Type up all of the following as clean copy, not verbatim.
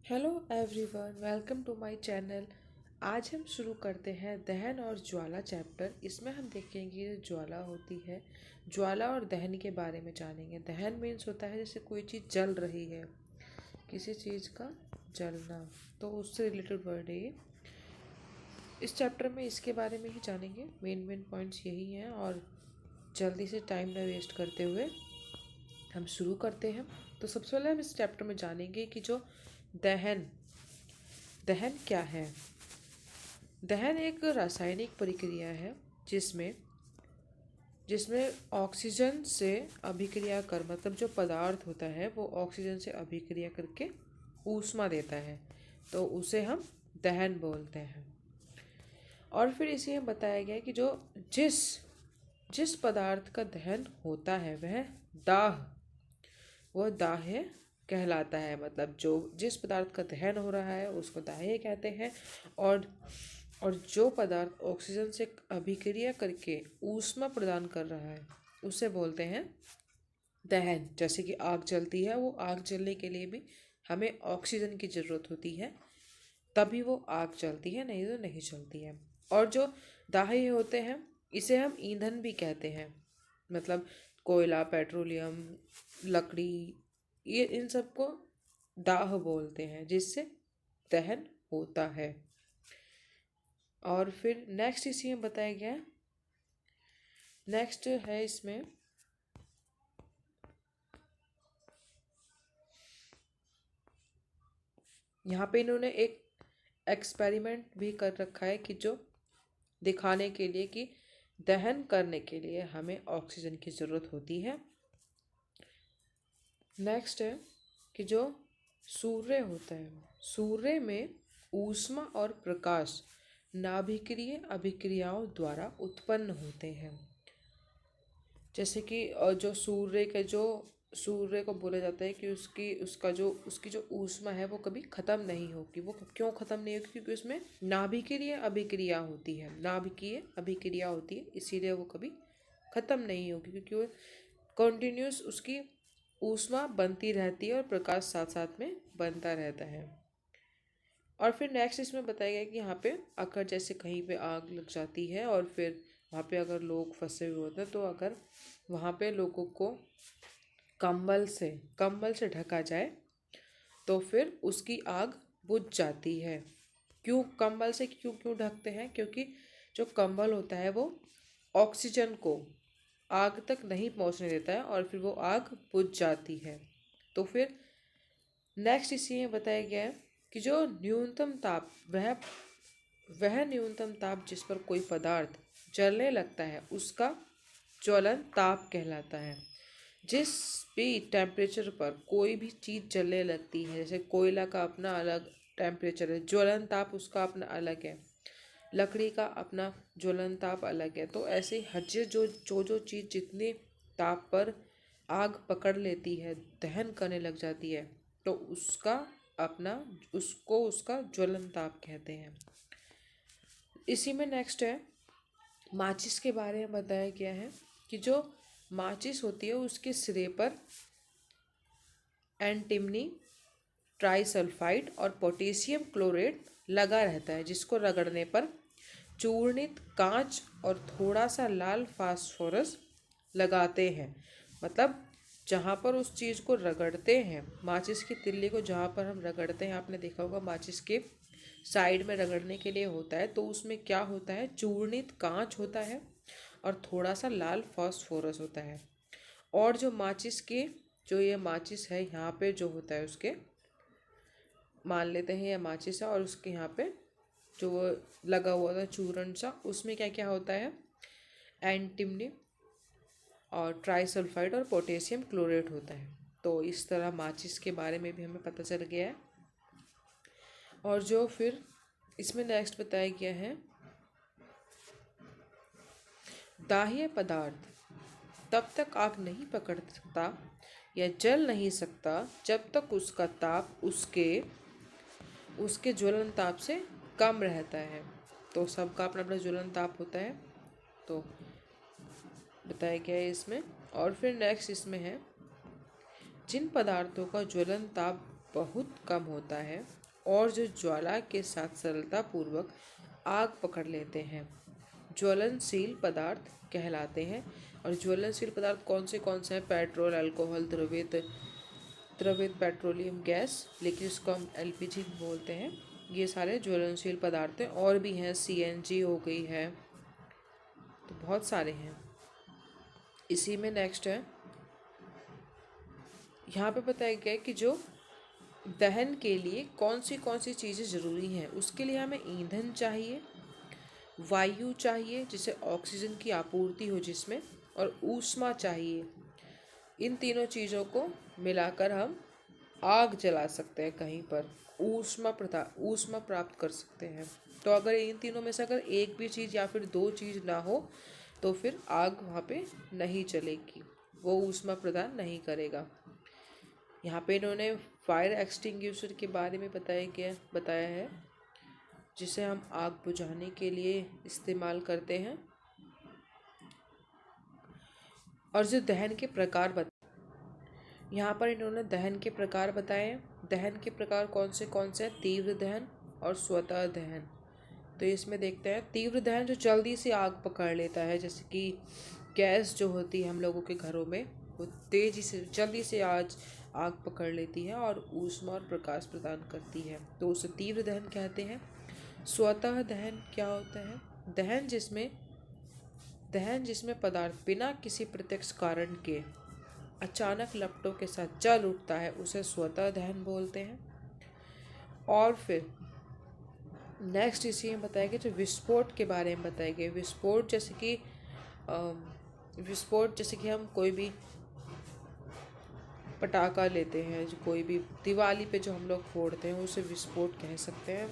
Hello everyone, welcome to my channel. आज हम शुरू करते हैं दहन और ज्वाला चैप्टर। इसमें हम देखेंगे ज्वाला होती है। ज्वाला और दहन के बारे में जानेंगे। दहन मीन्स होता है जैसे कोई चीज़ जल रही है, किसी चीज़ का जलना, तो उससे रिलेटेड वर्ड है ये। इस चैप्टर में इसके बारे में ही जानेंगे। मेन पॉइंट्स यही हैं और जल्दी से टाइम न वेस्ट करते हुए हम शुरू करते हैं। तो सबसे पहले हम इस चैप्टर में जानेंगे कि जो दहन दहन क्या है। दहन एक रासायनिक प्रक्रिया है जिसमें जिसमें ऑक्सीजन से अभिक्रिया कर मतलब जो पदार्थ होता है वो ऑक्सीजन से अभिक्रिया करके ऊष्मा देता है, तो उसे हम दहन बोलते हैं। और फिर इसी में बताया गया है कि जो जिस जिस पदार्थ का दहन होता है वह दाह्य कहलाता है। मतलब जो जिस पदार्थ का दहन हो रहा है उसको दाह्य कहते हैं। और और जो पदार्थ ऑक्सीजन से अभिक्रिया करके ऊष्मा प्रदान कर रहा है उसे बोलते हैं दहन। जैसे कि आग जलती है, वो आग जलने के लिए भी हमें ऑक्सीजन की ज़रूरत होती है, तभी वो आग जलती है, नहीं तो नहीं जलती है। और जो दाह्य होते हैं इसे हम ईंधन भी कहते हैं। मतलब कोयला, पेट्रोलियम, लकड़ी, ये इन सबको दाह बोलते हैं, जिससे दहन होता है। और फिर नेक्स्ट इसी में बताया गया है। नेक्स्ट है इसमें यहाँ पे इन्होंने एक एक्सपेरिमेंट भी कर रखा है कि जो दिखाने के लिए कि दहन करने के लिए हमें ऑक्सीजन की ज़रूरत होती है। नेक्स्ट है कि जो सूर्य होता है, सूर्य में ऊष्मा और प्रकाश नाभिकीय अभिक्रियाओं द्वारा उत्पन्न होते हैं। जैसे कि जो सूर्य को बोला जाता है कि उसकी जो ऊष्मा है वो कभी ख़त्म नहीं होगी। वो क्यों ख़त्म नहीं होगी? क्योंकि उसमें नाभिकीय अभिक्रिया होती है, इसीलिए वो कभी ख़त्म नहीं होगी, क्योंकि वो कंटिन्यूस उसकी ऊष्मा बनती रहती है और प्रकाश साथ साथ में बनता रहता है। और फिर नेक्स्ट इसमें बताया गया कि यहाँ पे अगर जैसे कहीं पे आग लग जाती है और फिर वहाँ पे अगर लोग फंसे हुए होते हैं, तो अगर वहाँ पे लोगों को कंबल से ढका जाए तो फिर उसकी आग बुझ जाती है। कंबल से क्यों क्यों ढकते हैं? क्योंकि जो कंबल होता है वो ऑक्सीजन को आग तक नहीं पहुँचने देता है और फिर वो आग बुझ जाती है। तो फिर नेक्स्ट इसी में बताया गया है कि जो न्यूनतम ताप वह न्यूनतम ताप जिस पर कोई पदार्थ जलने लगता है उसका ज्वलन ताप कहलाता है। जिस भी टेम्परेचर पर कोई भी चीज़ जलने लगती है, जैसे कोयला का अपना अलग टेम्परेचर है, ज्वलन ताप उसका अपना अलग है, लकड़ी का अपना ज्वलन ताप अलग है। तो ऐसे ही हर चीज़ जो चीज़ जितने ताप पर आग पकड़ लेती है, दहन करने लग जाती है, तो उसका ज्वलन ताप कहते हैं। इसी में नेक्स्ट है माचिस के बारे में बताया गया है कि जो माचिस होती है उसके सिरे पर एंटिमनी ट्राइसल्फाइड और पोटेशियम क्लोरेट लगा रहता है, जिसको रगड़ने पर चूर्णित कांच और थोड़ा सा लाल फास्फोरस लगाते हैं। मतलब जहाँ पर उस चीज़ को रगड़ते हैं, माचिस की तिल्ली को जहाँ पर हम रगड़ते हैं, आपने देखा होगा माचिस के साइड में रगड़ने के लिए होता है, तो उसमें क्या होता है? चूर्णित कांच होता है और थोड़ा सा लाल फास्फोरस होता है। और जो ये माचिस है, यहाँ पे जो होता है उसके मान लेते हैं ये माचिस है और उसके यहाँ पे जो वो लगा हुआ था चूर्ण सा, उसमें क्या क्या होता है? एंटिमनी और ट्राइसल्फाइड और पोटेशियम क्लोरेट होता है। तो इस तरह माचिस के बारे में भी हमें पता चल गया है। और जो फिर इसमें नेक्स्ट बताया गया है, दाह्य पदार्थ तब तक आग नहीं पकड़ सकता या जल नहीं सकता जब तक उसका ताप उसके ज्वलन ताप से कम रहता है। तो सबका अपना अपना ज्वलन ताप होता है, तो बताया गया है इसमें। और फिर नेक्स्ट इसमें है जिन पदार्थों का ज्वलन ताप बहुत कम होता है और जो ज्वाला के साथ सरलतापूर्वक आग पकड़ लेते हैं ज्वलनशील पदार्थ कहलाते हैं। और ज्वलनशील पदार्थ कौन से हैं? पेट्रोल, अल्कोहल, द्रवित पेट्रोलियम गैस, लेकिन इसको हम एलपीजी बोलते हैं। ये सारे ज्वलनशील पदार्थ हैं। और भी हैं, सीएनजी हो गई है, तो बहुत सारे हैं। इसी में नेक्स्ट है, यहाँ पे बताया गया है कि जो दहन के लिए कौन सी चीज़ें ज़रूरी हैं। उसके लिए हमें ईंधन चाहिए, वायु चाहिए जिससे ऑक्सीजन की आपूर्ति हो जिसमें, और ऊष्मा चाहिए। इन तीनों चीज़ों को मिलाकर हम आग जला सकते हैं, कहीं पर ऊष्मा प्राप्त कर सकते हैं। तो अगर इन तीनों में से अगर एक भी चीज़ या फिर दो चीज़ ना हो तो फिर आग वहाँ पे नहीं चलेगी, वो ऊष्मा प्रदान नहीं करेगा। यहाँ पे इन्होंने फायर एक्सटिंग्विशर के बारे में बताया है, जिसे हम आग बुझाने के लिए इस्तेमाल करते हैं। और जो दहन के प्रकार यहाँ पर इन्होंने दहन के प्रकार बताए हैं। दहन के प्रकार कौन से हैं? तीव्र दहन और स्वतः दहन। तो इसमें देखते हैं, तीव्र दहन जो जल्दी से आग पकड़ लेता है, जैसे कि गैस जो होती है हम लोगों के घरों में, वो तेजी से जल्दी से आग पकड़ लेती है और ऊष्मा और प्रकाश प्रदान करती है, तो उसे तीव्र दहन कहते हैं। स्वतः दहन क्या होता है? दहन जिसमें पदार्थ बिना किसी प्रत्यक्ष कारण के अचानक लपटों के साथ जल उठता है, उसे स्वतः दहन बोलते हैं। और फिर नेक्स्ट इसी में बताया गया, जो विस्फोट के बारे में बताया गया। विस्फोट जैसे कि हम कोई भी पटाखा लेते हैं, जो कोई भी दिवाली पे जो हम लोग फोड़ते हैं, उसे विस्फोट कह सकते हैं।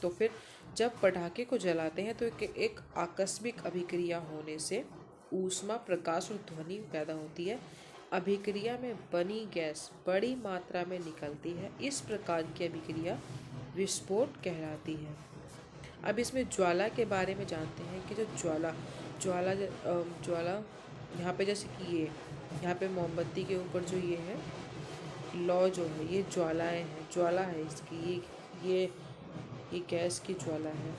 तो फिर जब पटाखे को जलाते हैं तो एक आकस्मिक अभिक्रिया होने से ऊष्मा, प्रकाश और ध्वनि पैदा होती है। अभिक्रिया में बनी गैस बड़ी मात्रा में निकलती है। इस प्रकार की अभिक्रिया विस्फोट कहलाती है। अब इसमें ज्वाला के बारे में जानते हैं कि जो ज्वाला यहाँ पे, जैसे कि ये यहाँ पे मोमबत्ती के ऊपर जो ये है लौ जो है, ये ज्वाला है इसकी, ये गैस की ज्वाला है।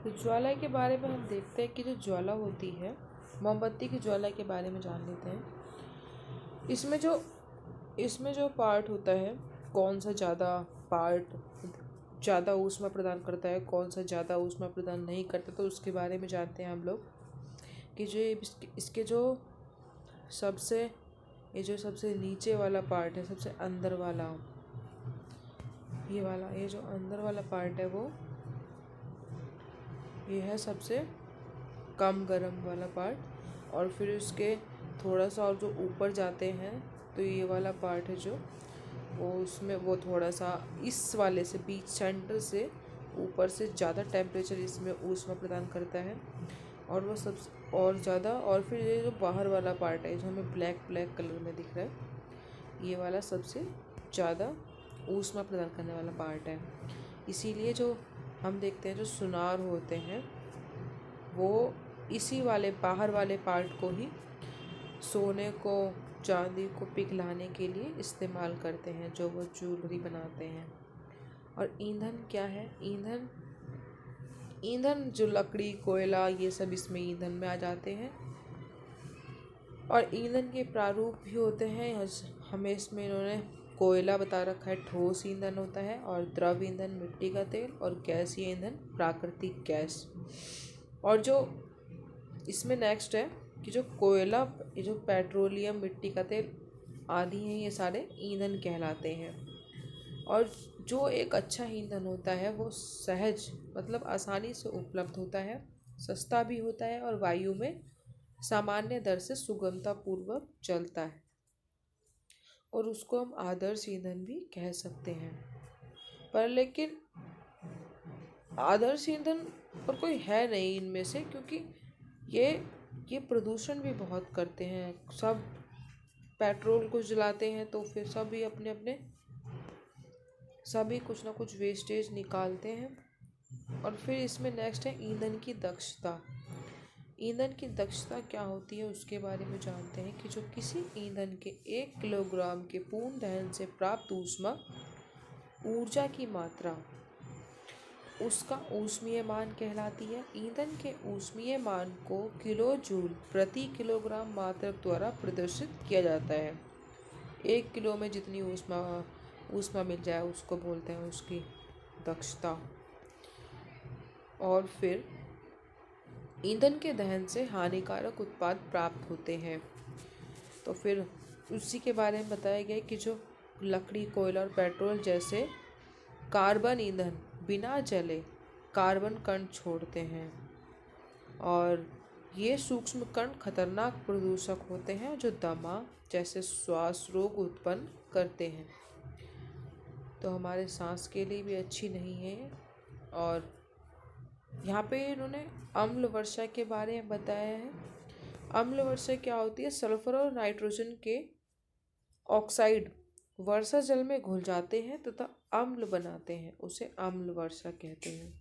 तो ज्वाला के बारे में हम देखते हैं कि जो ज्वाला होती है, मोमबत्ती की ज्वाला के बारे में जान लेते हैं। इसमें जो पार्ट होता है, कौन सा ज़्यादा ऊष्मा प्रदान करता है, कौन सा ज़्यादा ऊष्मा प्रदान नहीं करता, तो उसके बारे में जानते हैं हम लोग कि इसके जो सबसे नीचे वाला पार्ट है, सबसे अंदर वाला, ये जो अंदर वाला पार्ट है, वो ये है सबसे कम गर्म वाला पार्ट। और फिर उसके थोड़ा सा और जो ऊपर जाते हैं, तो ये वाला पार्ट है जो वो थोड़ा सा इस वाले से बीच सेंटर से ऊपर से ज़्यादा टेम्परेचर इसमें ऊष्मा प्रदान करता है, और वो सब और ज़्यादा। और फिर ये जो बाहर वाला पार्ट है, जो हमें ब्लैक कलर में दिख रहा है, ये वाला सबसे ज़्यादा ऊष्मा प्रदान करने वाला पार्ट है। इसीलिए जो हम देखते हैं, जो सुनार होते हैं, वो इसी वाले बाहर वाले पार्ट को ही सोने को, चांदी को पिघलाने के लिए इस्तेमाल करते हैं, जो वो ज्वेलरी बनाते हैं। और ईंधन क्या है? ईंधन जो लकड़ी, कोयला, ये सब इसमें ईंधन में आ जाते हैं। और ईंधन के प्रारूप भी होते हैं। हमें इसमें इन्होंने कोयला बता रखा है, ठोस ईंधन होता है, और द्रव ईंधन मिट्टी का तेल, और गैसीय ईंधन प्राकृतिक गैस। और जो इसमें नेक्स्ट है कि जो कोयला, ये जो पेट्रोलियम, मिट्टी का तेल आदि हैं, ये सारे ईंधन कहलाते हैं। और जो एक अच्छा ईंधन होता है, वो सहज मतलब आसानी से उपलब्ध होता है, सस्ता भी होता है, और वायु में सामान्य दर से सुगमतापूर्वक चलता है, और उसको हम आदर्श ईंधन भी कह सकते हैं। पर लेकिन आदर्श ईंधन पर कोई है नहीं इनमें से, क्योंकि ये प्रदूषण भी बहुत करते हैं। सब पेट्रोल को जलाते हैं तो फिर सभी कुछ ना कुछ वेस्टेज निकालते हैं। और फिर इसमें नेक्स्ट है ईंधन की दक्षता। ईंधन की दक्षता क्या होती है उसके बारे में जानते हैं कि जो किसी ईंधन के 1 किलोग्राम के पूर्ण दहन से प्राप्त ऊर्जा की मात्रा उसका ऊष्मीय मान कहलाती है। ईंधन के ऊष्मीय मान को किलो जूल प्रति किलोग्राम मात्रक द्वारा प्रदर्शित किया जाता है। 1 किलो में जितनी ऊष्मा ऊष्मा मिल जाए उसको बोलते हैं उसकी दक्षता। और फिर ईंधन के दहन से हानिकारक उत्पाद प्राप्त होते हैं। तो फिर उसी के बारे में बताया गया कि जो लकड़ी, कोयला और पेट्रोल जैसे कार्बन ईंधन बिना जले कार्बन कण छोड़ते हैं और ये सूक्ष्म कण खतरनाक प्रदूषक होते हैं जो दमा जैसे श्वास रोग उत्पन्न करते हैं। तो हमारे सांस के लिए भी अच्छी नहीं है। और यहाँ पे इन्होंने अम्ल वर्षा के बारे में बताया है। अम्ल वर्षा क्या होती है? सल्फर और नाइट्रोजन के ऑक्साइड वर्षा जल में घुल जाते हैं तथा अम्ल बनाते हैं, उसे अम्ल वर्षा कहते हैं,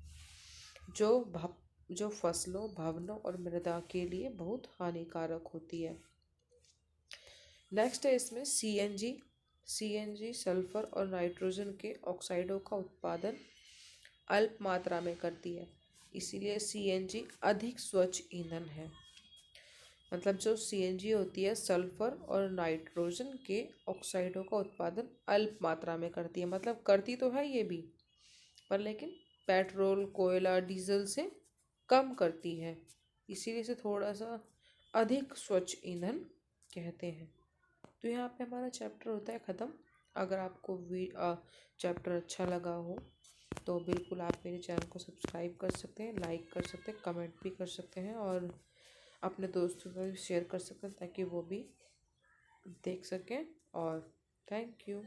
जो फसलों, भवनों और मृदा के लिए बहुत हानिकारक होती है। नेक्स्ट है इसमें सीएनजी सल्फर और नाइट्रोजन के ऑक्साइडों का उत्पादन अल्प मात्रा में करती है, इसीलिए सीएनजी अधिक स्वच्छ ईंधन है। मतलब जो सीएनजी होती है सल्फर और नाइट्रोजन के ऑक्साइडों का उत्पादन अल्प मात्रा में करती है। मतलब करती तो है ये भी, पर लेकिन पेट्रोल, कोयला, डीजल से कम करती है, इसीलिए इसे थोड़ा सा अधिक स्वच्छ ईंधन कहते हैं। तो यहाँ पे हमारा चैप्टर होता है ख़त्म। अगर आपको चैप्टर अच्छा लगा हो तो बिल्कुल आप मेरे चैनल को सब्सक्राइब कर सकते हैं, लाइक कर सकते हैं, कमेंट भी कर सकते हैं और अपने दोस्तों को भी शेयर कर सकते हैं ताकि वो भी देख सकें। और थैंक यू।